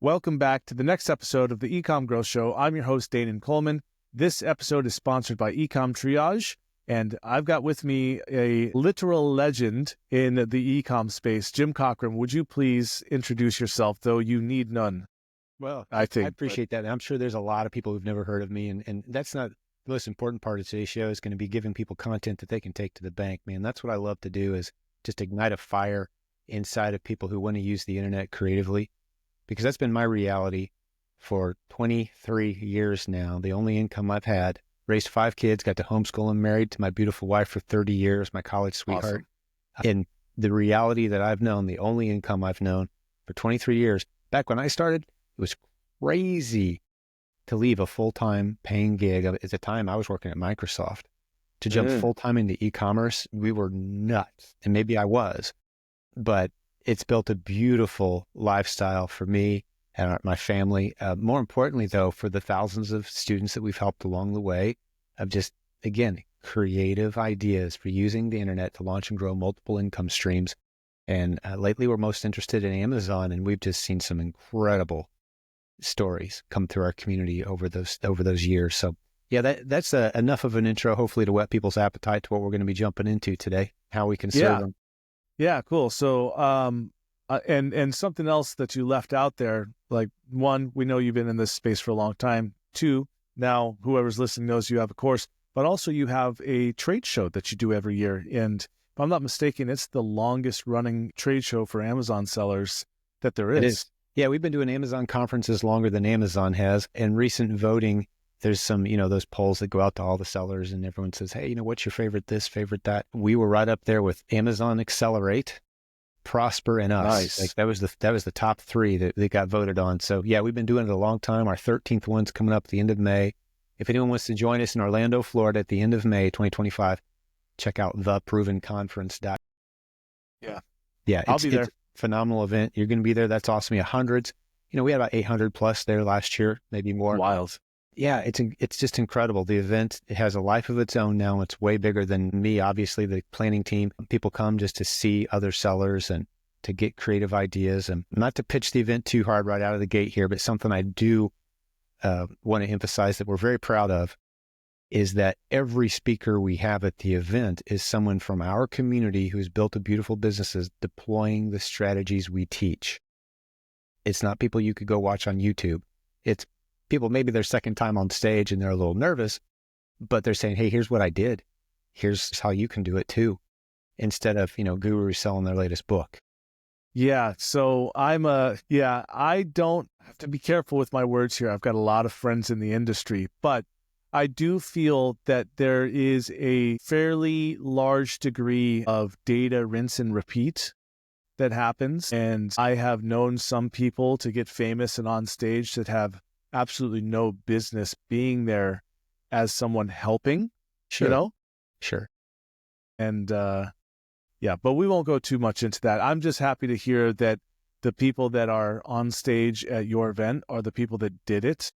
Welcome back to the next episode of the Ecom Growth Show. I'm your host, Danon Coleman. This episode is sponsored by Ecom Triage, and I've got with me a literal legend in the ecom space. Jim Cochran, would you please introduce yourself, though you need none? Well, I think. I appreciate that. I'm sure there's a lot of people who've never heard of me, and that's not the most important part of today's show. Is going to be giving people content that they can take to the bank, man. That's what I love to do, is just ignite a fire inside of people who want to use the internet creatively, because that's been my reality for 23 years now. The only income I've had, raised 5 kids, got to homeschool them, married to my beautiful wife for 30 years, my college sweetheart. Awesome. And the reality that I've known, the only income I've known for 23 years, back when I started, it was crazy to leave a full-time paying gig. At the time, I was working at Microsoft. To jump full-time into e-commerce, we were nuts. And maybe I was, but it's built a beautiful lifestyle for me and my family. More importantly, though, for the thousands of students that we've helped along the way, of just, again, creative ideas for using the internet to launch and grow multiple income streams. And lately, we're most interested in Amazon, and we've just seen some incredible stories come through our community over those years. So yeah, that's enough of an intro, hopefully, to whet people's appetite to what we're going to be jumping into today, how we can serve them. Yeah, cool. So, and something else that you left out there, like, 1, we know you've been in this space for a long time. 2, now whoever's listening knows you have a course, but also you have a trade show that you do every year. And if I'm not mistaken, it's the longest running trade show for Amazon sellers that there is. It is. Yeah, we've been doing Amazon conferences longer than Amazon has. And recent voting, there's some, those polls that go out to all the sellers, and everyone says, hey, what's your favorite this, favorite that? We were right up there with Amazon Accelerate, Prosper, and us. Nice. Like that was the top 3 that got voted on. So yeah, we've been doing it a long time. Our 13th one's coming up at the end of May. If anyone wants to join us in Orlando, Florida at the end of May, 2025, check out theprovenconference.com. Yeah, I'll be there. It's a phenomenal event. You're going to be there. That's awesome. 100s. We had about 800 plus there last year, maybe more. Wild. Yeah, it's just incredible. The event, it has a life of its own now. It's way bigger than me, obviously, the planning team. People come just to see other sellers and to get creative ideas. And not to pitch the event too hard right out of the gate here, but something I do want to emphasize that we're very proud of is that every speaker we have at the event is someone from our community who's built a beautiful businesses deploying the strategies we teach. It's not people you could go watch on YouTube. It's people, maybe their second time on stage and they're a little nervous, but they're saying, hey, here's what I did. Here's how you can do it too. Instead of, gurus selling their latest book. Yeah. So I don't have to be careful with my words here. I've got a lot of friends in the industry, but I do feel that there is a fairly large degree of data rinse and repeat that happens. And I have known some people to get famous and on stage that have absolutely no business being there as someone helping, Sure. And but we won't go too much into that. I'm just happy to hear that the people that are on stage at your event are the people that did it.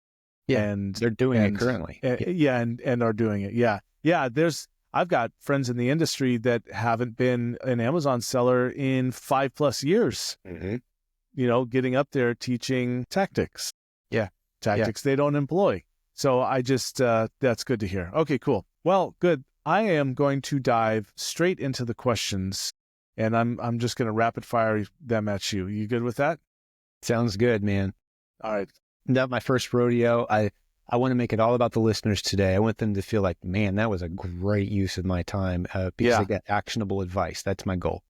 Yeah, and they're doing it currently. And are doing it. Yeah. I've got friends in the industry that haven't been an Amazon seller in 5+ years, getting up there teaching tactics. Tactics they don't employ. So I just, that's good to hear. Okay, cool. Well, good. I am going to dive straight into the questions, and I'm just going to rapid fire them at you. You good with that? Sounds good, man. All right. Not my first rodeo. I want to make it all about the listeners today. I want them to feel like, man, that was a great use of my time because they get actionable advice. That's my goal.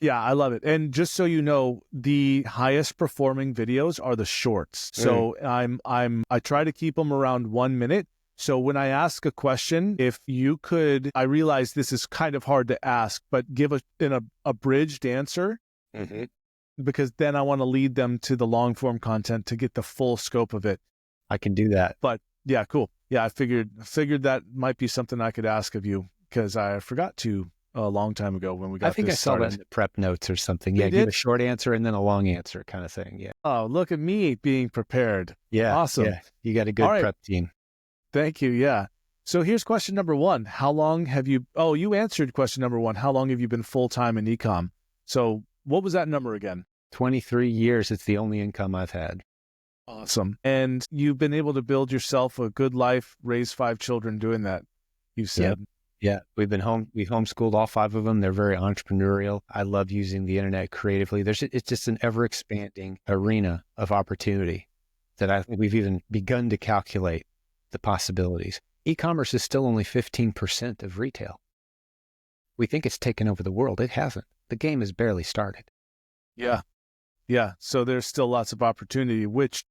Yeah, I love it. And just so you know, the highest performing videos are the shorts. So I try to keep them around 1 minute. So when I ask a question, if you could, I realize this is kind of hard to ask, but give an abridged answer, because then I want to lead them to the long form content to get the full scope of it. I can do that. But yeah, cool. Yeah, I figured that might be something I could ask of you, because I forgot to a long time ago when we got this started. I think I saw that in the prep notes or something. Yeah, give a short answer and then a long answer kind of thing. Yeah. Oh, look at me being prepared. Yeah. Awesome. Yeah. You got a good prep team. Thank you. Yeah. So here's question number 1. How long have you, you answered question number 1. How long have you been full-time in ecom? So what was that number again? 23 years. It's the only income I've had. Awesome. And you've been able to build yourself a good life, raise 5 children doing that, you said. Yeah. We've homeschooled all 5 of them. They're very entrepreneurial. I love using the internet creatively. It's just an ever expanding arena of opportunity that I think we've even begun to calculate the possibilities. E-commerce is still only 15% of retail. We think it's taken over the world. It hasn't. The game has barely started. Yeah. Yeah. So there's still lots of opportunity, which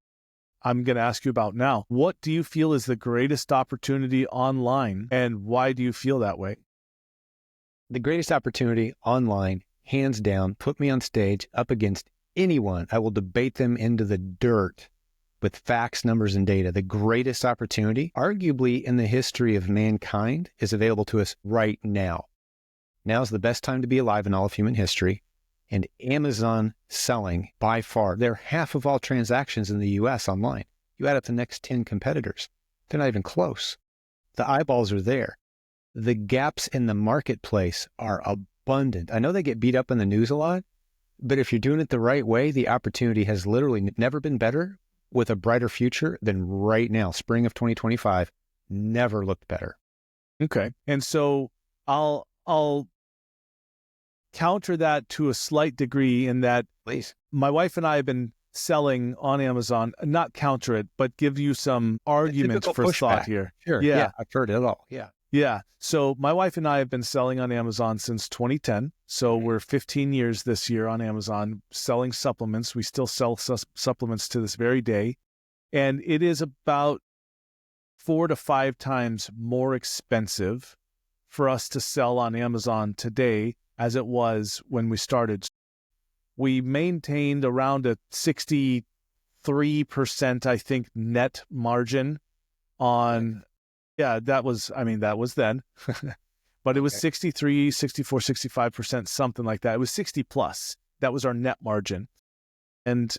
I'm going to ask you about now. What do you feel is the greatest opportunity online, and why do you feel that way? The greatest opportunity online, hands down, put me on stage up against anyone. I will debate them into the dirt with facts, numbers, and data. The greatest opportunity, arguably in the history of mankind, is available to us right now. Now is the best time to be alive in all of human history. And Amazon selling, by far, they're half of all transactions in the US online. You add up the next 10 competitors, they're not even close. The eyeballs are there. The gaps in the marketplace are abundant. I know they get beat up in the news a lot, but if you're doing it the right way, the opportunity has literally never been better with a brighter future than right now. Spring of 2025 never looked better. Okay. And so I'll counter that to a slight degree in that Please. My wife and I have been selling on Amazon, not counter it, but give you some arguments for pushback. thought here. Sure. Yeah. I've heard it all. Yeah. Yeah. So my wife and I have been selling on Amazon since 2010. So we're 15 years this year on Amazon selling supplements. We still sell supplements to this very day. And it is about 4 to 5 times more expensive for us to sell on Amazon today as it was when we started. We maintained around a 63%, I think, net margin on, that was then, but it was 63, 64, 65%, something like that. It was 60 plus. That was our net margin. And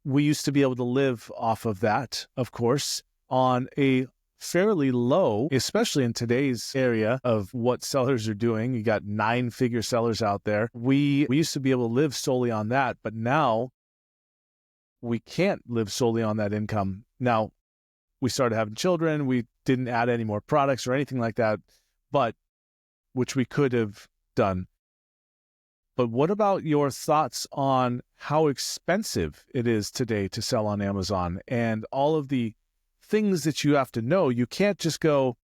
we used to be able to live off of that, of course, on a fairly low, especially in today's area of what sellers are doing. You got 9-figure sellers out there. We used to be able to live solely on that, but now we can't live solely on that income. Now, we started having children. We didn't add any more products or anything like that, but which we could have done. But what about your thoughts on how expensive it is today to sell on Amazon and all of the things that you have to know? You can't just go,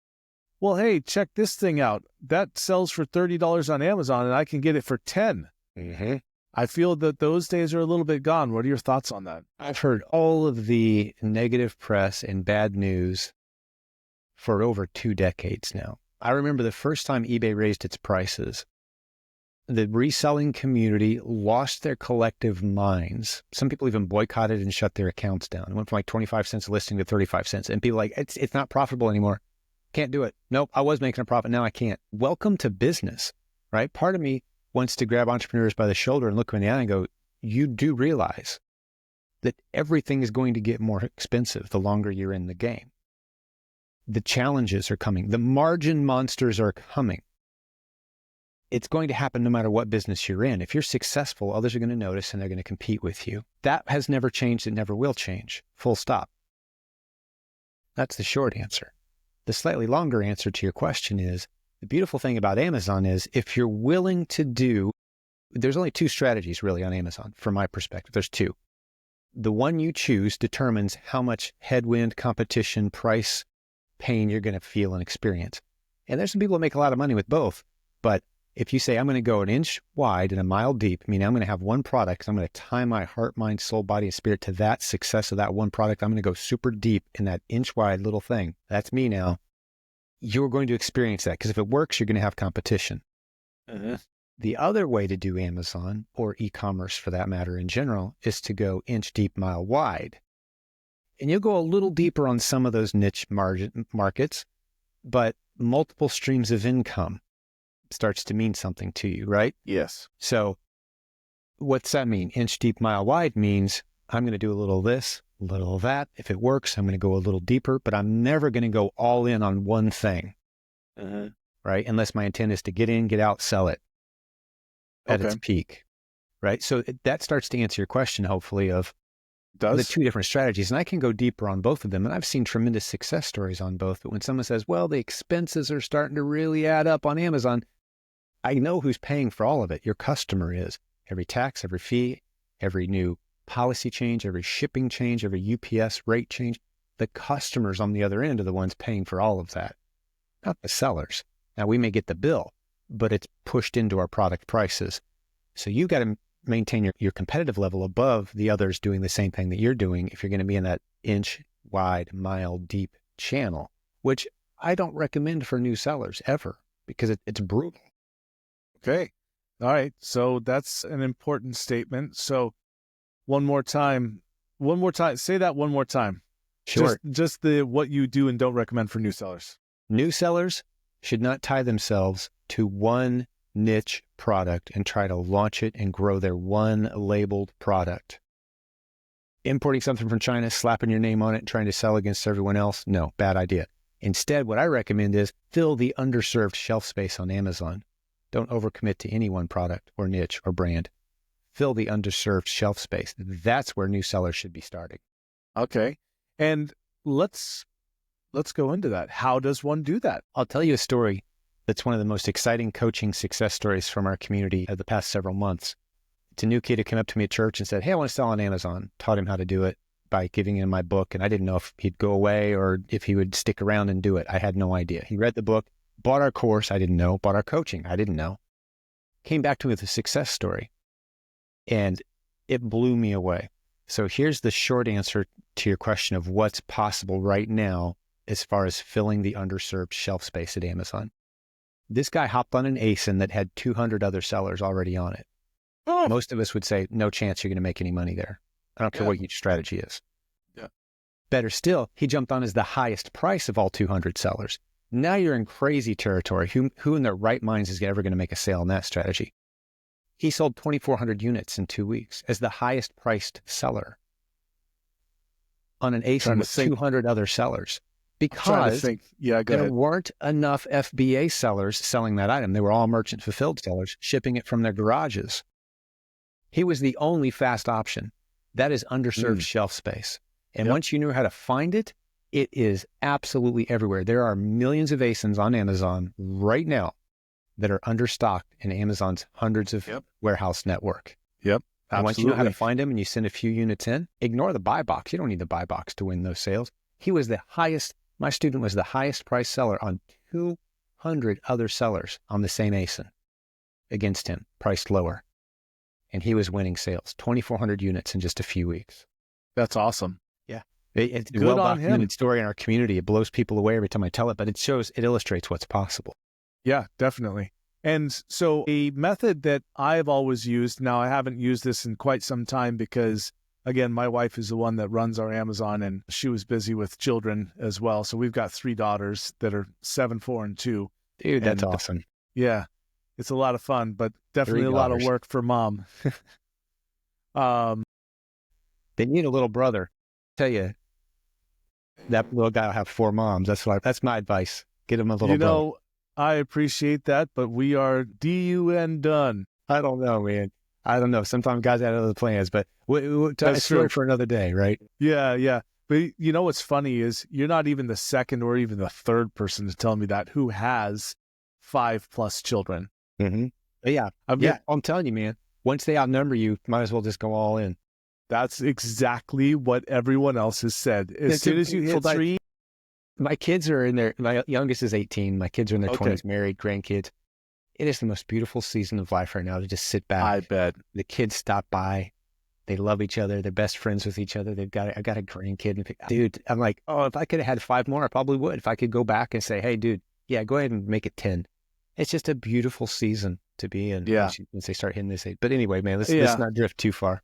well, hey, check this thing out. That sells for $30 on Amazon and I can get it for 10. Mm-hmm. I feel that those days are a little bit gone. What are your thoughts on that? I've heard all of the negative press and bad news for over 2 decades now. I remember the first time eBay raised its prices, the reselling community lost their collective minds. Some people even boycotted and shut their accounts down. It went from like 25 cents a listing to 35 cents. And people like, it's not profitable anymore. Can't do it. Nope, I was making a profit. Now I can't. Welcome to business, right? Part of me wants to grab entrepreneurs by the shoulder and look them in the eye and go, you do realize that everything is going to get more expensive the longer you're in the game. The challenges are coming. The margin monsters are coming. It's going to happen no matter what business you're in. If you're successful, others are going to notice and they're going to compete with you. That has never changed. It never will change. Full stop. That's the short answer. The slightly longer answer to your question is, the beautiful thing about Amazon is if you're willing to do, there's only 2 strategies really on Amazon from my perspective. There's 2. The one you choose determines how much headwind, competition, price, pain you're going to feel and experience. And there's some people that make a lot of money with both, but if you say, I'm going to go an inch wide and a mile deep, meaning I'm going to have one product, I'm going to tie my heart, mind, soul, body, and spirit to that success of that one product. I'm going to go super deep in that inch wide little thing. That's me now. You're going to experience that because if it works, you're going to have competition. Uh-huh. The other way to do Amazon or e-commerce for that matter in general is to go inch deep, mile wide. And you'll go a little deeper on some of those niche markets, but multiple streams of income starts to mean something to you, right? Yes. So what's that mean? Inch deep, mile wide means I'm going to do a little of this, a little of that. If it works, I'm going to go a little deeper, but I'm never going to go all in on one thing, right? Unless my intent is to get in, get out, sell it at its peak, right? So that starts to answer your question, hopefully, of The two different strategies, and I can go deeper on both of them. And I've seen tremendous success stories on both. But when someone says, well, the expenses are starting to really add up on Amazon, I know who's paying for all of it. Your customer is. Every tax, every fee, every new policy change, every shipping change, every UPS rate change. The customers on the other end are the ones paying for all of that, not the sellers. Now, we may get the bill, but it's pushed into our product prices. So you've got to maintain your competitive level above the others doing the same thing that you're doing if you're going to be in that inch wide, mile deep channel, which I don't recommend for new sellers ever because it's brutal. Okay. All right. So that's an important statement. So one more time, say that one more time. Sure. Just the what you do and don't recommend for new sellers. New sellers should not tie themselves to one niche product and try to launch it and grow their one labeled product. Importing something from China, slapping your name on it, and trying to sell against everyone else, no, bad idea. Instead, what I recommend is fill the underserved shelf space on Amazon. Don't overcommit to any one product or niche or brand. Fill the underserved shelf space. That's where new sellers should be starting. Okay. And let's go into that. How does one do that? I'll tell you a story that's one of the most exciting coaching success stories from our community of the past several months. It's a new kid who came up to me at church and said, hey, I want to sell on Amazon. Taught him how to do it by giving him my book. And I didn't know if he'd go away or if he would stick around and do it. I had no idea. He read the book, bought our course. I didn't know. Bought our coaching. I didn't know. Came back to me with a success story. And it blew me away. So here's the short answer to your question of what's possible right now as far as filling the underserved shelf space at Amazon. This guy hopped on an ASIN that had 200 other sellers already on it. Oh. Most of us would say, no chance you're going to make any money there. I don't care what your strategy is. Yeah. Better still, he jumped on as the highest price of all 200 sellers. Now you're in crazy territory. Who in their right minds is ever going to make a sale in that strategy? He sold 2,400 units in 2 weeks as the highest priced seller on an ASIN with 200 other sellers. Because there weren't enough FBA sellers selling that item. They were all merchant fulfilled sellers shipping it from their garages. He was the only fast option. That is underserved shelf space. And once you knew how to find it, it is absolutely everywhere. There are millions of ASINs on Amazon right now that are understocked in Amazon's hundreds of warehouse network. Yep. And once you know how to find them and you send a few units in, ignore the buy box. You don't need the buy box to win those sales. My student was the highest price seller on 200 other sellers on the same ASIN against him, priced lower. And he was winning sales, 2,400 units in just a few weeks. That's awesome. Yeah. It's a well-documented story in our community. It blows people away every time I tell it, but it illustrates what's possible. Yeah, definitely. And so a method that I've always used, now I haven't used this in quite some time because again, my wife is the one that runs our Amazon and she was busy with children as well. So we've got 3 daughters that are 7, 4, and 2. Dude, that's awesome. Yeah. It's a lot of fun, but definitely a lot of work for mom. They need a little brother. I tell you, that little guy will have 4 moms. That's my advice. Get him a little brother. I appreciate that, but we are DUN done. I don't know, man. I don't know. Sometimes guys have other plans, but that's true for another day, right? Yeah. But you know what's funny is you're not even the second or even the third person to tell me that who has 5+ children. Mm-hmm. Yeah. I'm telling you, man, once they outnumber you, might as well just go all in. That's exactly what everyone else has said. As soon as you hit 3. My kids are my youngest is 18. My kids are in their 20s, married, grandkids. It is the most beautiful season of life right now to just sit back. I bet. The kids stop by. They love each other. They're best friends with each other. I got a grandkid. Dude, I'm like, if I could have had 5 more, I probably would. If I could go back and say, hey, dude, go ahead and make it 10. It's just a beautiful season to be in. Yeah. Once they start hitting this age. But anyway, man, let's not drift too far.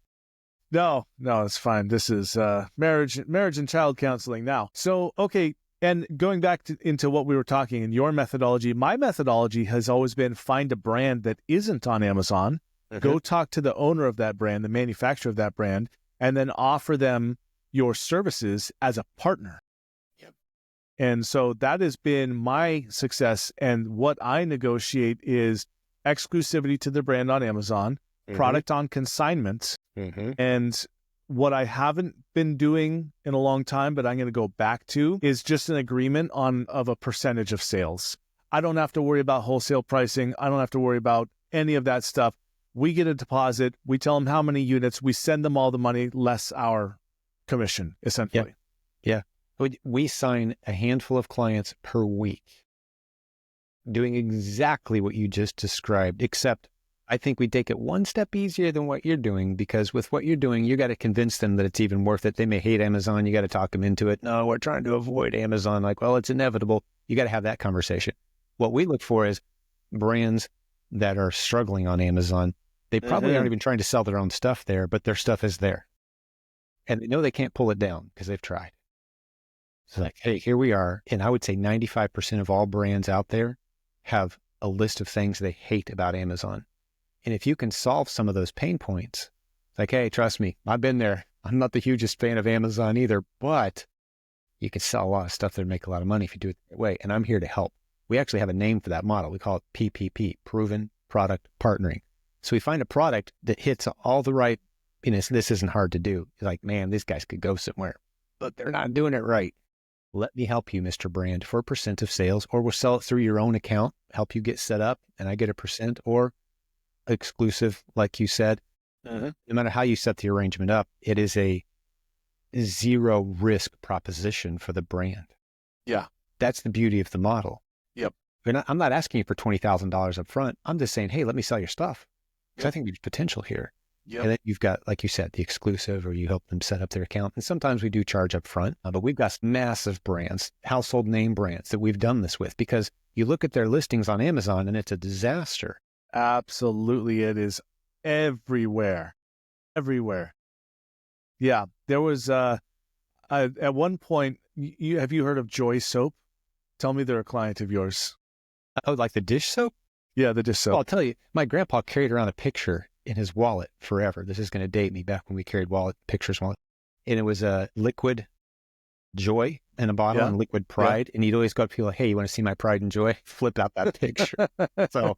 No, it's fine. This is marriage and child counseling now. So, okay. And going back into what we were talking in your methodology, my methodology has always been find a brand that isn't on Amazon, go talk to the owner of that brand, the manufacturer of that brand, and then offer them your services as a partner. Yep. And so that has been my success. And what I negotiate is exclusivity to the brand on Amazon, product on consignment, and what I haven't been doing in a long time, but I'm going to go back to, is just an agreement of a percentage of sales. I don't have to worry about wholesale pricing. I don't have to worry about any of that stuff. We get a deposit. We tell them how many units. We send them all the money, less our commission, essentially. Yeah. We sign a handful of clients per week doing exactly what you just described, except I think we take it one step easier than what you're doing, because with what you're doing, you got to convince them that it's even worth it. They may hate Amazon. You got to talk them into it. No, we're trying to avoid Amazon. Like, well, it's inevitable. You got to have that conversation. What we look for is brands that are struggling on Amazon. They probably aren't even trying to sell their own stuff there, but their stuff is there. And they know they can't pull it down because they've tried. So like, hey, here we are. And I would say 95% of all brands out there have a list of things they hate about Amazon. And if you can solve some of those pain points, like, hey, trust me, I've been there. I'm not the hugest fan of Amazon either, but you can sell a lot of stuff that make a lot of money if you do it the right way. And I'm here to help. We actually have a name for that model. We call it PPP, Proven Product Partnering. So we find a product that hits all the right, this isn't hard to do. You're like, man, these guys could go somewhere, but they're not doing it right. Let me help you, Mr. Brand, for a percent of sales, or we'll sell it through your own account, help you get set up, and I get a percent, or exclusive, like you said. No matter how you set the arrangement up, it is a zero risk proposition for the brand. Yeah. That's the beauty of the model. Yep. I'm not asking you for $20,000 up front. I'm just saying, hey, let me sell your stuff. Because I think there's potential here. Yep. And then you've got, like you said, the exclusive, or you help them set up their account. And sometimes we do charge up front, but we've got massive brands, household name brands that we've done this with, because you look at their listings on Amazon and it's a disaster. Absolutely. It is everywhere. Everywhere. Yeah. There was, at one point, have you heard of Joy Soap? Tell me they're a client of yours. Oh, like the dish soap? Yeah, the dish soap. Well, I'll tell you, my grandpa carried around a picture in his wallet forever. This is going to date me, back when we carried pictures. And it was a liquid joy in a bottle, and liquid pride. And he'd always go up to people like, hey, you want to see my pride and joy? Flip out that picture. So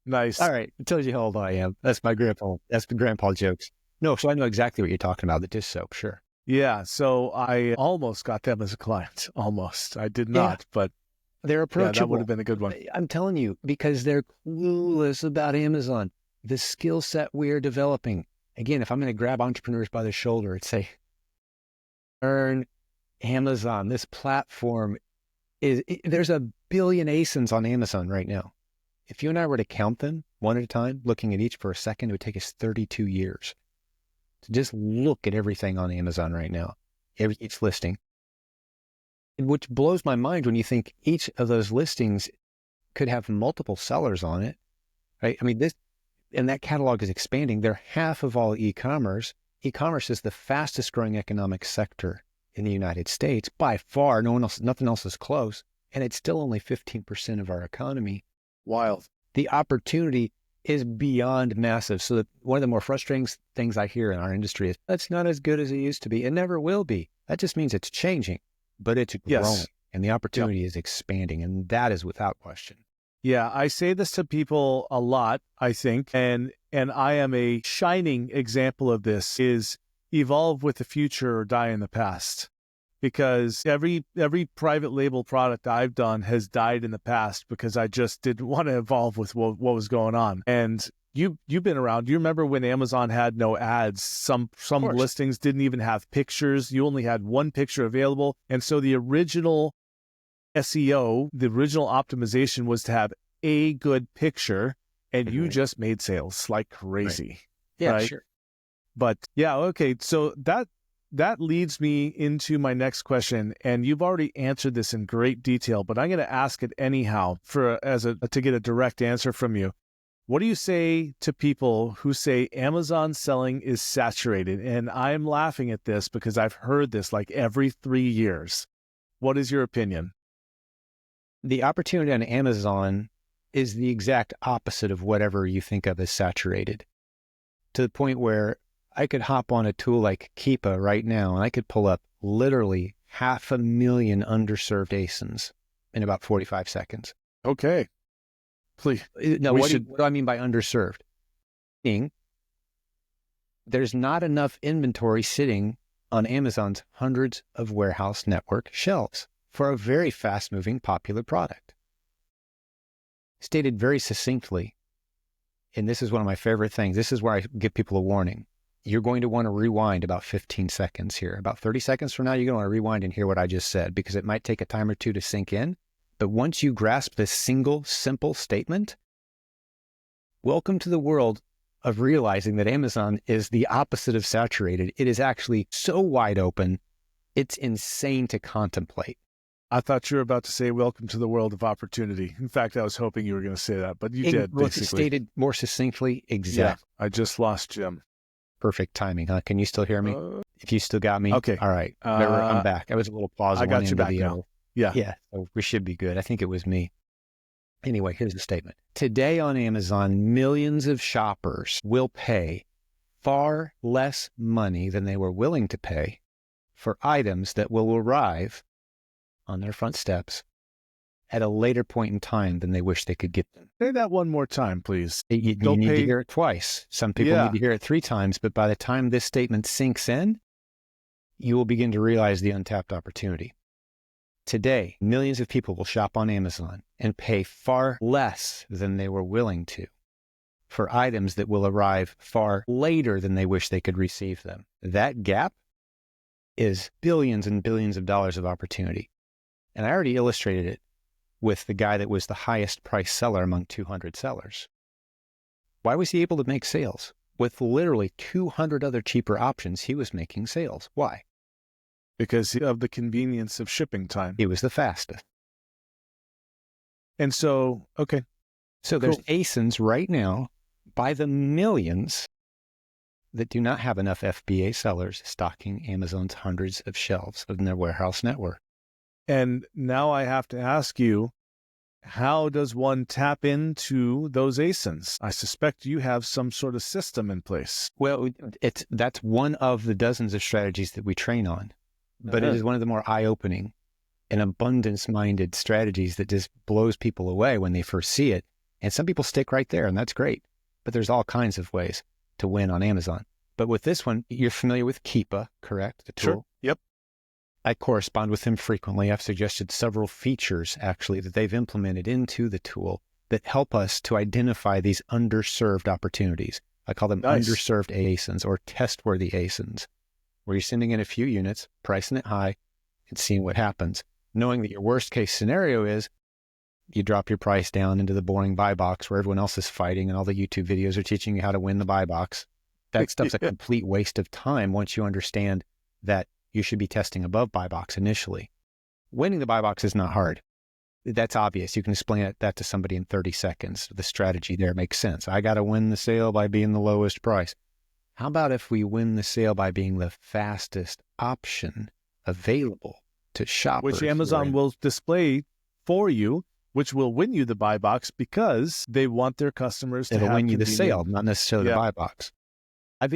nice. All right. It tells you how old I am. That's my grandpa. That's the grandpa jokes. No, so I know exactly what you're talking about. The dish soap. Sure. Yeah. So I almost got them as a client. Almost. I did not, but they're approachable. Yeah, that would have been a good one. I'm telling you, because they're clueless about Amazon. The skill set we're developing. Again, if I'm going to grab entrepreneurs by the shoulder and say, earn Amazon, this platform there's 1 billion ASINs on Amazon right now. If you and I were to count them one at a time, looking at each for a second, it would take us 32 years to just look at everything on Amazon right now, each listing. Which blows my mind when you think each of those listings could have multiple sellers on it, right? I mean, and that catalog is expanding. They're half of all e-commerce. E-commerce is the fastest growing economic sector in the United States by far. Nothing else is close. And it's still only 15% of our economy. Wild. The opportunity is beyond massive. So one of the more frustrating things I hear in our industry is that's not as good as it used to be. It never will be. That just means it's changing, but it's growing, and the opportunity is expanding. And that is without question. Yeah, I say this to people a lot, I think, and I am a shining example of this, is evolve with the future or die in the past. Because every private label product I've done has died in the past because I just didn't want to evolve with what was going on. And you've been around. You remember when Amazon had no ads? Some listings didn't even have pictures. You only had one picture available. And so the original SEO, the original optimization was to have a good picture, and you just made sales like crazy. Right. Yeah, right? Sure. But yeah, okay. So that leads me into my next question, and you've already answered this in great detail, but I'm going to ask it anyhow to get a direct answer from you. What do you say to people who say Amazon selling is saturated? And I'm laughing at this because I've heard this like every 3 years. What is your opinion? The opportunity on Amazon is the exact opposite of whatever you think of as saturated, to the point where I could hop on a tool like Keepa right now, and I could pull up literally 500,000 underserved ASINs in about 45 seconds. Okay. Please. No, what do I mean by underserved? Meaning There's not enough inventory sitting on Amazon's hundreds of warehouse network shelves for a very fast-moving, popular product. Stated very succinctly, and this is one of my favorite things, this is where I give people a warning. You're going to want to rewind about 15 seconds here. About 30 seconds from now, you're going to want to rewind and hear what I just said, because it might take a time or two to sink in. But once you grasp this single, simple statement, welcome to the world of realizing that Amazon is the opposite of saturated. It is actually so wide open, it's insane to contemplate. I thought you were about to say, welcome to the world of opportunity. In fact, I was hoping you were going to say that, but you did, basically. Stated more succinctly, exactly. Yeah, I just lost Jim. Perfect timing, huh? Can you still hear me? If you still got me? Okay. All right. I'm back. I was a little paused. I got you back now. Yeah. Yeah, so we should be good. I think it was me. Anyway, here's the statement. Today on Amazon, millions of shoppers will pay far less money than they were willing to pay for items that will arrive on their front steps at a later point in time than they wish they could get them. Say that one more time, please. You need to hear it twice. Some people need to hear it 3 times, but by the time this statement sinks in, you will begin to realize the untapped opportunity. Today, millions of people will shop on Amazon and pay far less than they were willing to for items that will arrive far later than they wish they could receive them. That gap is billions and billions of dollars of opportunity. And I already illustrated it with the guy that was the highest price seller among 200 sellers. Why was he able to make sales? With literally 200 other cheaper options, he was making sales. Why? Because of the convenience of shipping time. He was the fastest. And so, okay. So there's ASINs right now by the millions that do not have enough FBA sellers stocking Amazon's hundreds of shelves in their warehouse network. And now I have to ask you, how does one tap into those ASINs? I suspect you have some sort of system in place. Well, that's one of the dozens of strategies that we train on. But it is one of the more eye-opening and abundance-minded strategies that just blows people away when they first see it. And some people stick right there, and that's great. But there's all kinds of ways to win on Amazon. But with this one, you're familiar with Keepa, correct? The tool? Sure. Yep. I correspond with him frequently. I've suggested several features, actually, that they've implemented into the tool that help us to identify these underserved opportunities. I call them underserved ASINs or test-worthy ASINs, where you're sending in a few units, pricing it high, and seeing what happens, knowing that your worst-case scenario is you drop your price down into the boring buy box where everyone else is fighting and all the YouTube videos are teaching you how to win the buy box. That stuff's a complete waste of time once you understand that you should be testing above buy box initially. Winning the buy box is not hard. That's obvious. You can explain that to somebody in 30 seconds. The strategy there makes sense. I got to win the sale by being the lowest price. How about if we win the sale by being the fastest option available to shoppers? Which Amazon will display for you, which will win you the buy box because they want their customers to It'll win you the sale, not necessarily the buy box.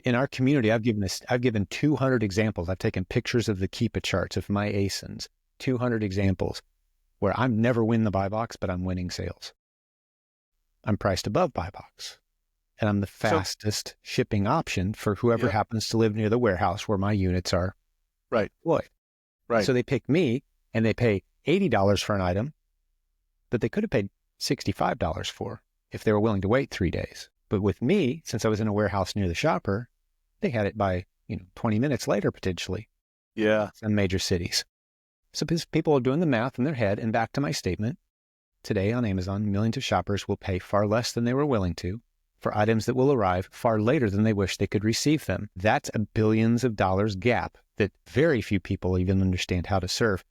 In our community, I've given 200 examples. I've taken pictures of the Keepa charts of my ASINs, 200 examples where I'm never win the buy box, but I'm winning sales. I'm priced above buy box. And I'm the fastest shipping option for whoever happens to live near the warehouse where my units are deployed. Right. So they pick me and they pay $80 for an item that they could have paid $65 for if they were willing to wait 3 days. But with me, since I was in a warehouse near the shopper, they had it by 20 minutes later potentially. Yeah. In major cities. So people are doing the math in their head. And back to my statement, today on Amazon, millions of shoppers will pay far less than they were willing to for items that will arrive far later than they wish they could receive them. That's a billions of dollars gap that very few people even understand how to serve.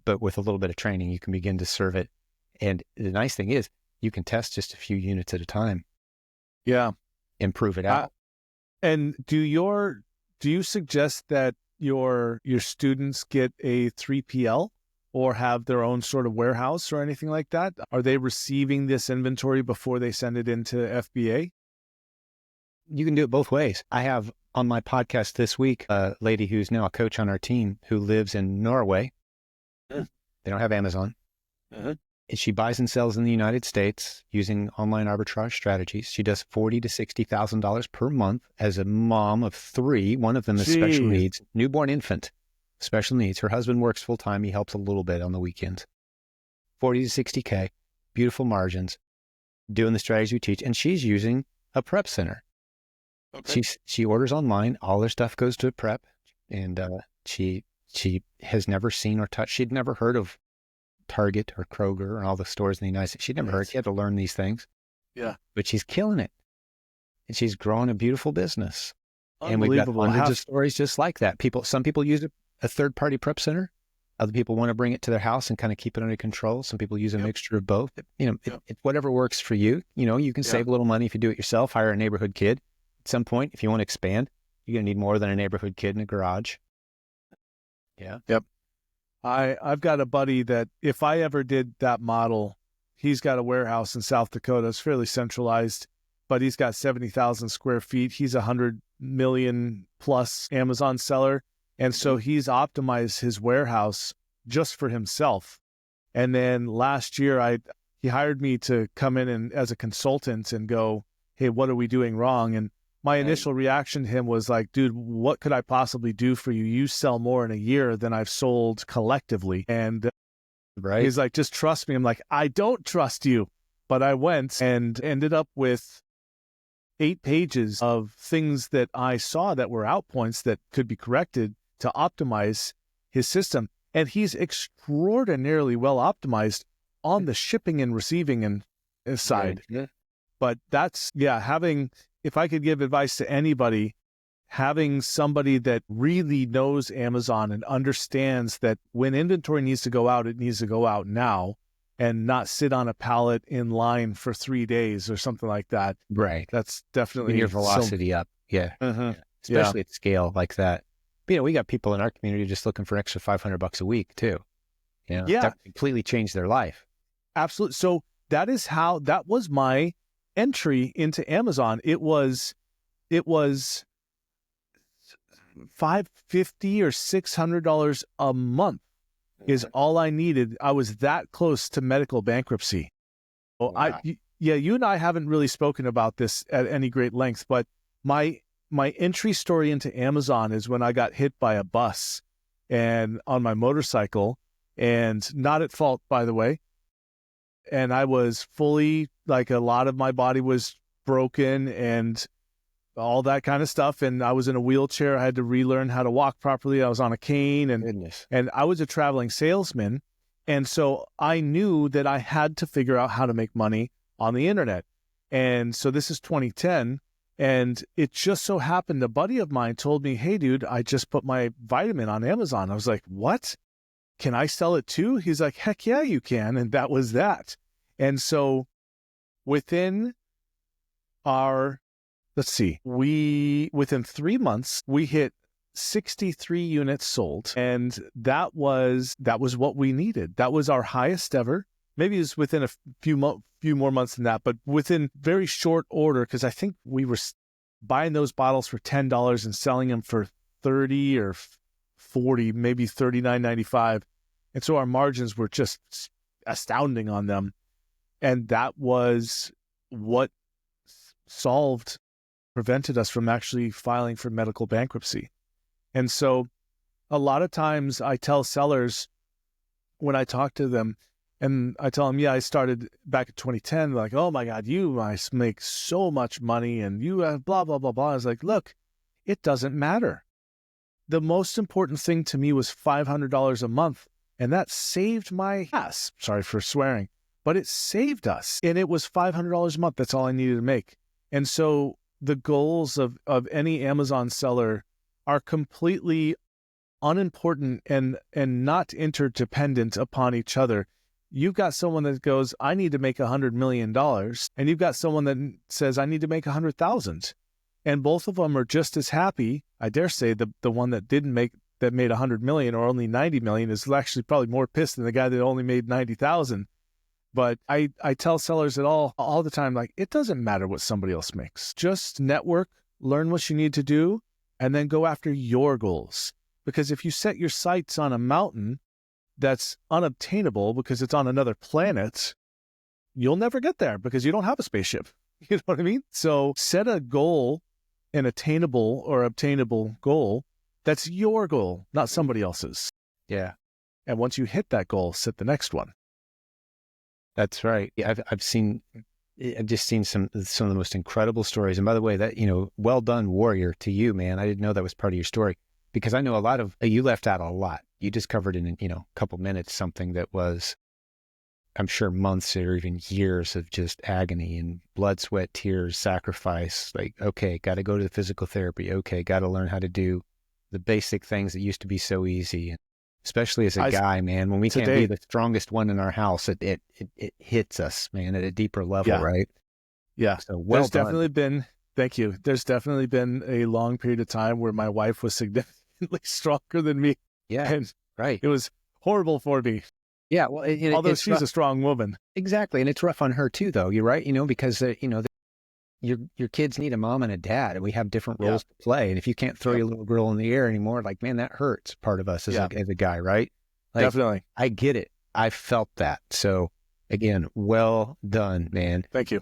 But with a little bit of training, you can begin to serve it. And the nice thing is you can test just a few units at a time. Yeah. And prove it out. And do you suggest that your students get a 3PL or have their own sort of warehouse or anything like that? Are they receiving this inventory before they send it into FBA? You can do it both ways. I have on my podcast this week a lady who's now a coach on our team who lives in Norway. They don't have Amazon. she buys and sells in the United States using online arbitrage strategies. She does $40,000 to $60,000 per month as a mom of 3. One of them is special needs, newborn infant, special needs. Her husband works full time. He helps a little bit on the weekends. 40 to 60K, beautiful margins, doing the strategies we teach. And she's using a prep center. Okay. She orders online. All her stuff goes to a prep. And she has never seen or touched. She'd never heard of Target or Kroger and all the stores in the United States. She'd never heard. She had to learn these things. Yeah. But she's killing it. And she's growing a beautiful business. And we've got hundreds of stories just like that. Some people use a third-party prep center. Other people want to bring it to their house and kind of keep it under control. Some people use a mixture of both. It whatever works for you. You can save a little money if you do it yourself. Hire a neighborhood kid. At some point, if you want to expand, you're going to need more than a neighborhood kid in a garage. Yeah. Yep. I've got a buddy that if I ever did that model, he's got a warehouse in South Dakota. It's fairly centralized, but he's got 70,000 square feet. He's 100 million plus Amazon seller. And so he's optimized his warehouse just for himself. And then last year, he hired me to come in and as a consultant and go, hey, what are we doing wrong? And my initial reaction to him was like, dude, what could I possibly do for you? You sell more in a year than I've sold collectively. And he's like, just trust me. I'm like, I don't trust you. But I went and ended up with 8 pages of things that I saw that were outpoints that could be corrected to optimize his system. And he's extraordinarily well optimized on the shipping and receiving and side. Yeah. But that's, if I could give advice to anybody, having somebody that really knows Amazon and understands that when inventory needs to go out, it needs to go out now and not sit on a pallet in line for 3 days or something like that. Right. That's definitely your velocity up. Yeah. Uh-huh. Especially at scale like that. But, we got people in our community just looking for an extra $500 a week too. That completely changed their life. Absolutely. So that was my entry into Amazon. It was $550 or $600 a month is all I needed. I was that close to medical bankruptcy. Well, wow. You and I haven't really spoken about this at any great length, but my entry story into Amazon is when I got hit by a bus and on my motorcycle, and not at fault, by the way. And I was fully, like, a lot of my body was broken and all that kind of stuff. And I was in a wheelchair. I had to relearn how to walk properly. I was on a cane and I was a traveling salesman. And so I knew that I had to figure out how to make money on the internet. And so this is 2010. And it just so happened a buddy of mine told me, hey, dude, I just put my vitamin on Amazon. I was like, what? Can I sell it too? He's like, heck yeah, you can. And that was that. And so within within 3 months, we hit 63 units sold. And that was what we needed. That was our highest ever. Maybe it was within a few more months than that, but within very short order, because I think we were buying those bottles for $10 and selling them for $30 or $40, maybe $39.95. And so our margins were just astounding on them. And that was what prevented us from actually filing for medical bankruptcy. And so a lot of times I tell sellers when I talk to them, and I tell them, I started back in 2010, like, oh my God, I make so much money and you have blah, blah, blah, blah. I was like, look, it doesn't matter. The most important thing to me was $500 a month. And that saved my ass. Sorry for swearing, but it saved us. And it was $500 a month. That's all I needed to make. And so the goals of any Amazon seller are completely unimportant and not interdependent upon each other. You've got someone that goes, I need to make $100 million. And you've got someone that says, I need to make 100,000. And both of them are just as happy. I dare say the one that made 100 million or only 90 million is actually probably more pissed than the guy that only made 90,000. But I tell sellers all the time, like, it doesn't matter what somebody else makes. Just network, learn what you need to do, and then go after your goals. Because if you set your sights on a mountain, that's unobtainable because it's on another planet, you'll never get there because you don't have a spaceship. You know what I mean? So set a goal, an attainable or obtainable goal that's your goal, not somebody else's. Yeah. And once you hit that goal, set the next one. That's right. Yeah, I've just seen some of the most incredible stories. And by the way, that, well done, warrior, to you, man. I didn't know that was part of your story, because I know a lot of, you left out a lot. You just covered in, a couple minutes, something that was, I'm sure, months or even years of just agony and blood, sweat, tears, sacrifice. Like, okay, got to go to the physical therapy. Okay, got to learn how to do the basic things that used to be so easy. Especially as a guy, man, when we can't be the strongest one in our house, it hits us, man, at a deeper level, right? Yeah. So There's definitely been, thank you. There's definitely been a long period of time where my wife was significantly stronger than me. Yeah. And right. It was horrible for me. Yeah. Well, although she's a strong woman. Exactly. And it's rough on her too, though. You're right. Because, your kids need a mom and a dad, and we have different roles to play. And if you can't throw your little girl in the air anymore, like, man, that hurts part of us as a guy, right? Like, definitely. I get it. I felt that. So again, well done, man. Thank you.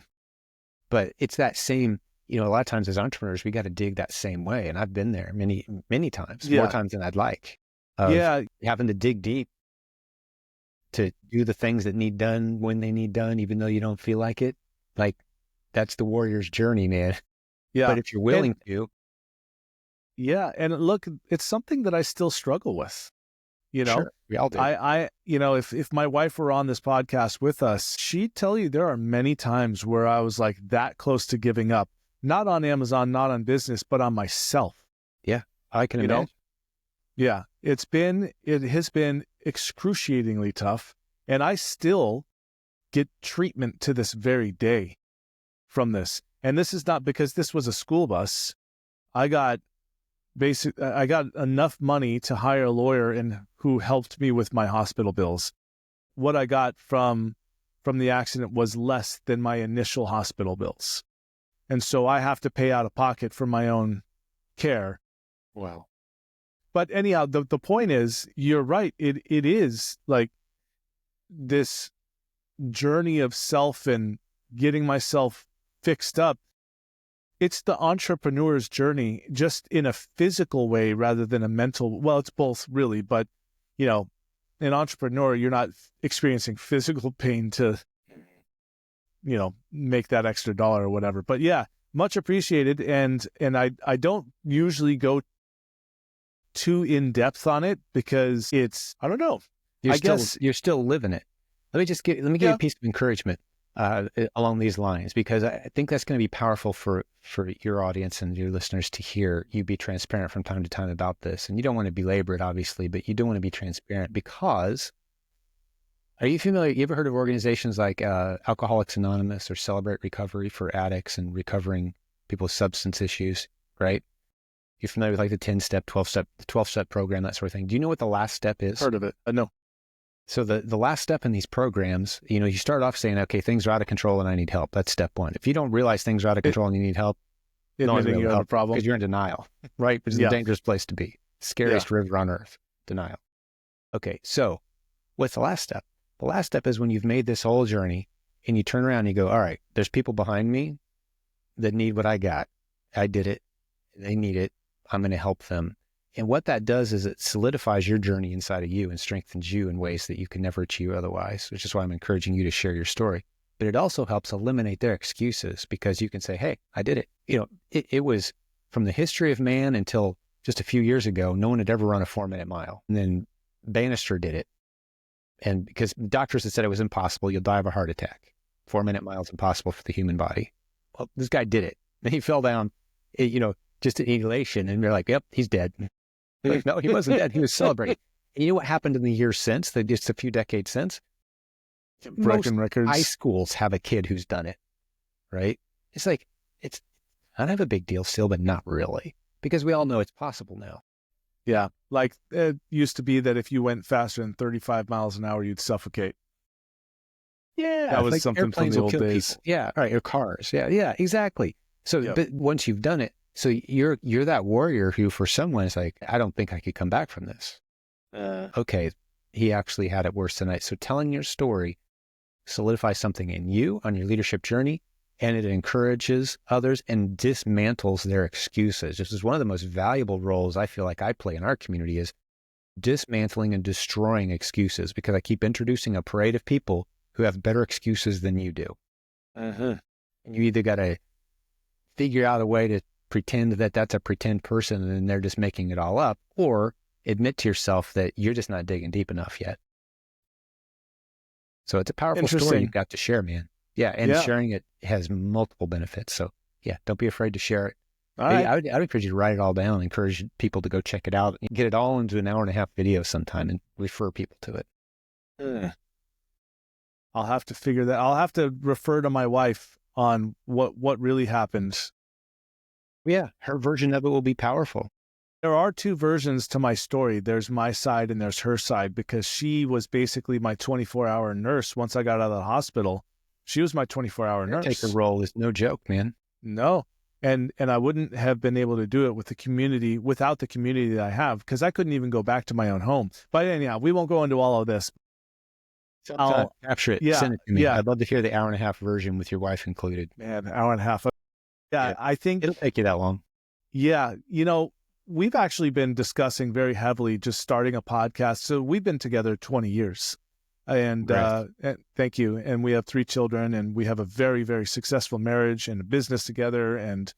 But it's that same, a lot of times as entrepreneurs, we got to dig that same way. And I've been there many, many times, more times than I'd like. Having to dig deep to do the things that need done when they need done, even though you don't feel like it. Like, that's the warrior's journey, man. Yeah. But if you're willing to. Yeah. And look, it's something that I still struggle with. Sure, we all do. If my wife were on this podcast with us, she'd tell you there are many times where I was like that close to giving up, not on Amazon, not on business, but on myself. Yeah, I can imagine. Yeah, it has been excruciatingly tough, and I still get treatment to this very day from this. And this is not because this was a school bus. I got enough money to hire a lawyer and who helped me with my hospital bills. What I got from the accident was less than my initial hospital bills. And so I have to pay out of pocket for my own care. Wow. But anyhow, the point is, you're right. It is like this journey of self and getting myself fixed up. It's the entrepreneur's journey, just in a physical way rather than a mental. Well, it's both really, but an entrepreneur, you're not experiencing physical pain to, make that extra dollar or whatever. But yeah, much appreciated. And I don't usually go too in depth on it because it's, I don't know. You're still living it. Let me give you a piece of encouragement along these lines, because I think that's going to be powerful for your audience and your listeners to hear you be transparent from time to time about this. And you don't want to belabor it, obviously, but you do want to be transparent because, are you familiar? You ever heard of organizations like Alcoholics Anonymous or Celebrate Recovery for addicts and recovering people with substance issues, right? You're familiar with like the 10-step, 12-step program, that sort of thing. Do you know what the last step is? Heard of it. No. So the last step in these programs, you start off saying, okay, things are out of control and I need help. That's step one. If you don't realize things are out of control and you need help, admitting you have a problem, because you're in denial, right? Which is a dangerous place to be. Scariest river on earth, denial. Okay, so what's the last step? The last step is when you've made this whole journey and you turn around and you go, all right, there's people behind me that need what I got. I did it. They need it. I'm going to help them. And what that does is it solidifies your journey inside of you and strengthens you in ways that you can never achieve otherwise, which is why I'm encouraging you to share your story. But it also helps eliminate their excuses, because you can say, hey, I did it. It was from the history of man until just a few years ago, no one had ever run a 4-minute mile. And then Bannister did it. And because doctors had said it was impossible, you'll die of a heart attack. 4-minute mile is impossible for the human body. Well, this guy did it. And he fell down, just an elation. And you're like, yep, he's dead. Like, no, he wasn't dead. He was celebrating. And you know what happened in the years since, just a few decades since? Broken records. High schools have a kid who's done it, right? It's like, it's kind of a big deal still, but not really, because we all know it's possible now. Yeah. Like it used to be that if you went faster than 35 miles an hour, you'd suffocate. Yeah. That was like something from the old days. People. Yeah. All right. Or cars. Yeah, exactly. So, but once you've done it, so you're that warrior who for someone is like, I don't think I could come back from this. Okay. he actually had it worse than I. So telling your story solidifies something in you on your leadership journey, and it encourages others and dismantles their excuses. This is one of the most valuable roles I feel like I play in our community, is dismantling and destroying excuses, because I keep introducing a parade of people who have better excuses than you do. And you either got to figure out a way to pretend that that's a pretend person and they're just making it all up, or admit to yourself that you're just not digging deep enough yet. So it's a powerful story you've got to share, man. Yeah, and sharing it has multiple benefits. So yeah, don't be afraid to share it. I'd encourage you to write it all down, encourage people to go check it out, get it all into an 1.5-hour video sometime and refer people to it. I'll have to figure that. I'll have to refer to my wife on what really happened. Yeah, her version of it will be powerful. There are two versions to my story. There's my side and there's her side, because she was basically my 24-hour nurse. Once I got out of the hospital, she was my 24-hour nurse. Taker role is no joke, man. No. And I wouldn't have been able to do it with the community, without the community that I have, because I couldn't even go back to my own home. But anyhow, we won't go into all of this. I'll capture it. Send it to me. I'd love to hear the 1.5-hour version with your wife included. Man, 1.5 hours. Yeah, I think it'll take you that long. Yeah. We've actually been discussing very heavily just starting a podcast. So we've been together 20 years. And thank you. And we have 3 children, and we have a very, very successful marriage and a business together, and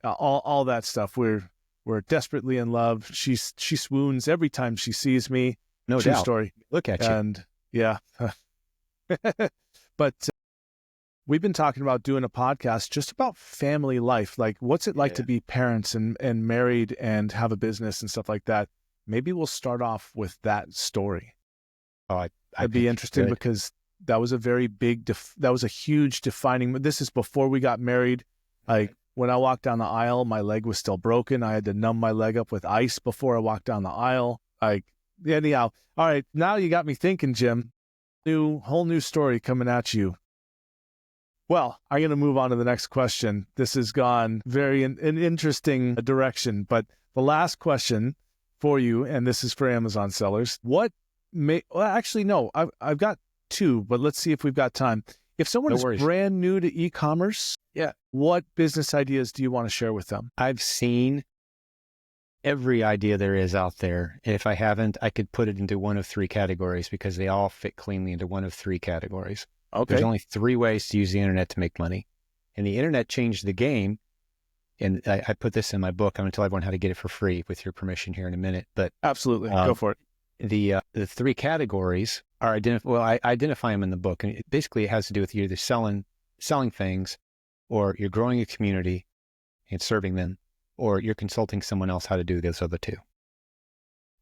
all that stuff. We're desperately in love. She swoons every time she sees me. No True doubt. story. Look at you. And yeah, but we've been talking about doing a podcast just about family life. Like, what's it like to be parents and married and have a business and stuff like that? Maybe we'll start off with that story. Oh, I'd be interesting, because that was a very big, that was a huge defining. This is before we got married. Like, when I walked down the aisle, my leg was still broken. I had to numb my leg up with ice before I walked down the aisle. Anyhow, all right, now you got me thinking, Jim. Whole new story coming at you. Well, I'm going to move on to the next question. This has gone very an interesting direction, but the last question for you, and this is for Amazon sellers. I've got 2, but let's see if we've got time. If someone is brand new to e-commerce, what business ideas do you want to share with them? I've seen every idea there is out there. And if I haven't, I could put it into one of 3 categories, because they all fit cleanly into one of 3 categories. Okay. There's only 3 ways to use the internet to make money. And the internet changed the game. And I put this in my book. I'm going to tell everyone how to get it for free, with your permission here in a minute. But absolutely, go for it. The 3 categories are I identify them in the book. And it has to do with you either selling things, or you're growing a community and serving them, or you're consulting someone else how to do those other 2.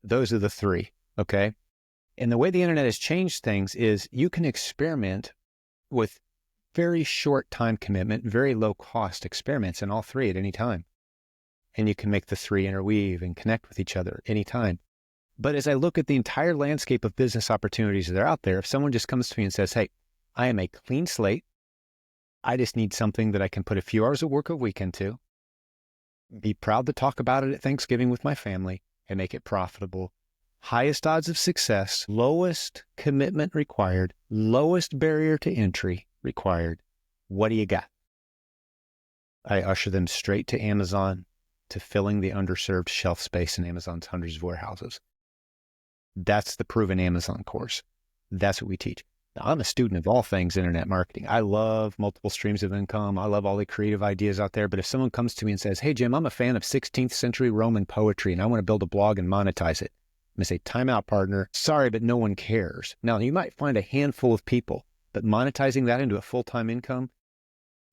Those are the 3, okay? And the way the internet has changed things is you can experiment with very short time commitment, very low cost experiments in all 3 at any time. And you can make the 3 interweave and connect with each other anytime. But as I look at the entire landscape of business opportunities that are out there, if someone just comes to me and says, hey, I am a clean slate, I just need something that I can put a few hours of work a week into, be proud to talk about it at Thanksgiving with my family, and make it profitable, highest odds of success, lowest commitment required, lowest barrier to entry required, what do you got? I usher them straight to Amazon, to filling the underserved shelf space in Amazon's hundreds of warehouses. That's the proven Amazon course. That's what we teach. Now, I'm a student of all things internet marketing. I love multiple streams of income. I love all the creative ideas out there. But if someone comes to me and says, hey, Jim, I'm a fan of 16th century Roman poetry and I want to build a blog and monetize it, I'm going to say, time out, partner. Sorry, but no one cares. Now, you might find a handful of people, but monetizing that into a full-time income,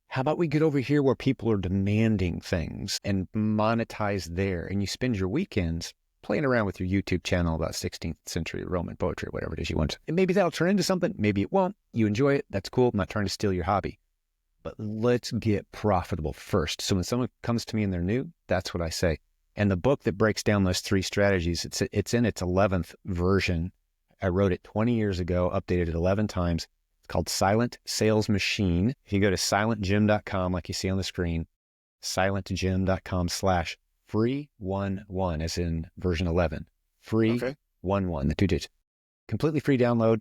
how about we get over here where people are demanding things and monetize there, and you spend your weekends playing around with your YouTube channel about 16th century Roman poetry or whatever it is you want. And maybe that'll turn into something. Maybe it won't. You enjoy it. That's cool. I'm not trying to steal your hobby. But let's get profitable first. So when someone comes to me and they're new, that's what I say. And the book that breaks down those 3 strategies, it's in its 11th version. I wrote it 20 years ago, updated it 11 times. It's called Silent Sales Machine. If you go to silentjim.com, like you see on the screen, silentjim.com/free11, as in version 11, free 11, the 2 digits. Completely free download,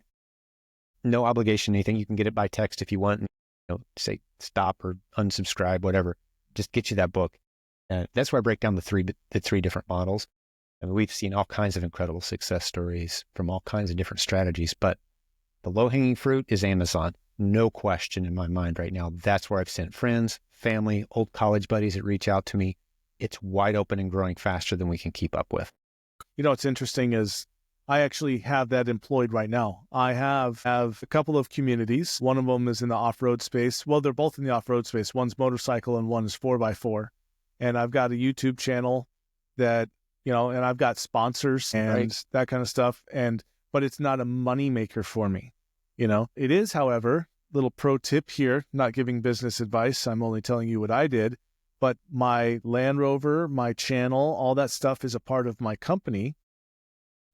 no obligation, anything. You can get it by text if you want, say stop or unsubscribe, whatever. Just get you that book. That's where I break down the three different models. And we've seen all kinds of incredible success stories from all kinds of different strategies, but the low-hanging fruit is Amazon. No question in my mind right now. That's where I've sent friends, family, old college buddies that reach out to me. It's wide open and growing faster than we can keep up with. What's interesting is I actually have that employed right now. I have a couple of communities. One of them is in the off-road space. Well, they're both in the off-road space. One's motorcycle and one is 4x4. And I've got a YouTube channel that, and I've got sponsors and that kind of stuff. But it's not a money maker for me. It is, however, little pro tip here, not giving business advice. I'm only telling you what I did. But my Land Rover, my channel, all that stuff is a part of my company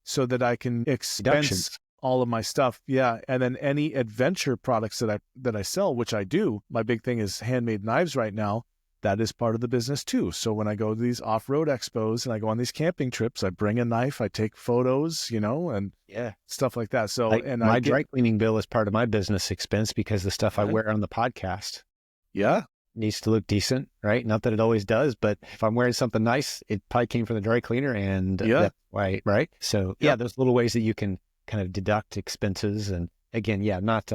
so that I can expense all of my stuff. Yeah. And then any adventure products that I sell, which I do, my big thing is handmade knives right now. That is part of the business too. So when I go to these off-road expos and I go on these camping trips, I bring a knife, I take photos, and stuff like that. So, my dry cleaning bill is part of my business expense because the stuff I wear on the podcast needs to look decent, right? Not that it always does, but if I'm wearing something nice, it probably came from the dry cleaner, and that's why, right? So there's little ways that you can kind of deduct expenses. And again, not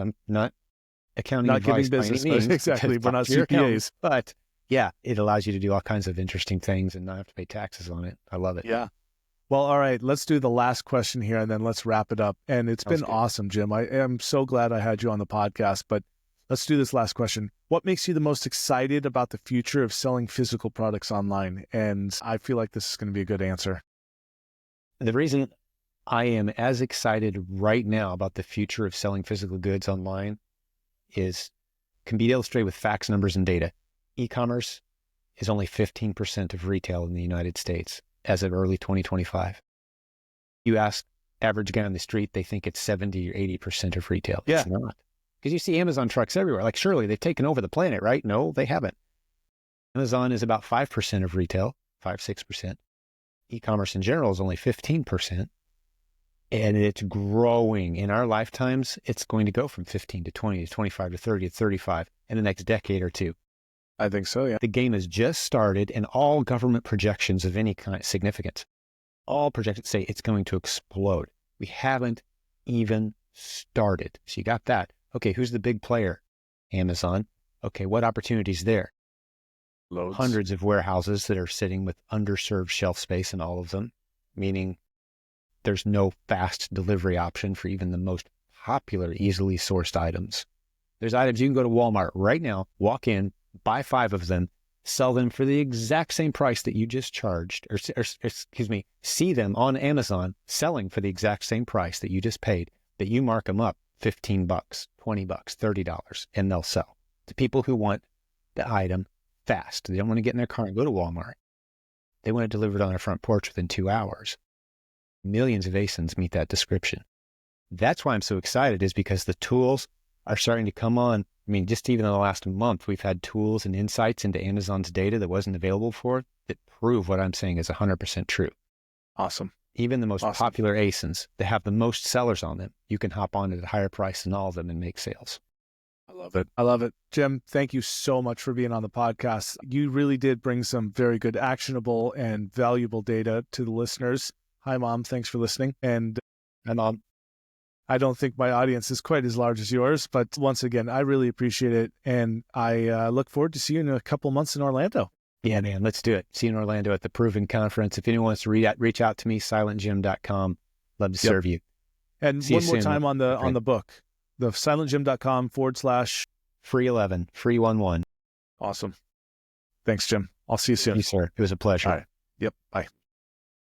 accounting not advice giving business, by any means, exactly. We're not CPAs, but it allows you to do all kinds of interesting things and not have to pay taxes on it. I love it. Yeah. Well, all right, let's do the last question here and then let's wrap it up. And it's been awesome, Jim. I am so glad I had you on the podcast, but let's do this last question. What makes you the most excited about the future of selling physical products online? And I feel like this is going to be a good answer. The reason I am as excited right now about the future of selling physical goods online can be illustrated with facts, numbers, and data. E-commerce is only 15% of retail in the United States as of early 2025. You ask average guy on the street, they think it's 70 or 80% of retail. Yeah. It's not. Because you see Amazon trucks everywhere. Like, surely they've taken over the planet, right? No, they haven't. Amazon is about 5% of retail, 5-6%. E-commerce in general is only 15%. And it's growing. In our lifetimes, it's going to go from 15 to 20 to 25 to 30 to 35 in the next decade or two. I think so, yeah. The game has just started, and all government projections of any kind of significance, all projections say it's going to explode. We haven't even started. So you got that. Okay, who's the big player? Amazon. Okay, what opportunities there? Loads. Hundreds of warehouses that are sitting with underserved shelf space in all of them, meaning there's no fast delivery option for even the most popular, easily sourced items. There's items you can go to Walmart right now, walk in, buy 5 of them, sell them for the exact same price that you just charged, or see them on Amazon selling for the exact same price that you just paid, that you mark them up $15, $20, $30, and they'll sell to people who want the item fast. They don't want to get in their car and go to Walmart. They want it delivered on their front porch within 2 hours. Millions of ASINs meet that description. That's why I'm so excited, is because the tools are starting to come on. I mean, just even in the last month, we've had tools and insights into Amazon's data that wasn't available before that prove what I'm saying is 100% true. Awesome. Even the most popular ASINs that have the most sellers on them, you can hop on at a higher price than all of them and make sales. I love it. I love it. Jim, thank you so much for being on the podcast. You really did bring some very good, actionable and valuable data to the listeners. Hi, Mom. Thanks for listening. And Mom, I don't think my audience is quite as large as yours, but once again, I really appreciate it. And I look forward to seeing you in a couple months in Orlando. Yeah, man, let's do it. See you in Orlando at the Proven Conference. If anyone wants to reach out to me, silentjim.com. Love to serve you. And one more time on the book, the silentjim.com/free11, free 11. Awesome. Thanks, Jim. I'll see you soon. Thank you, sir. It was a pleasure. All right. Yep. Bye.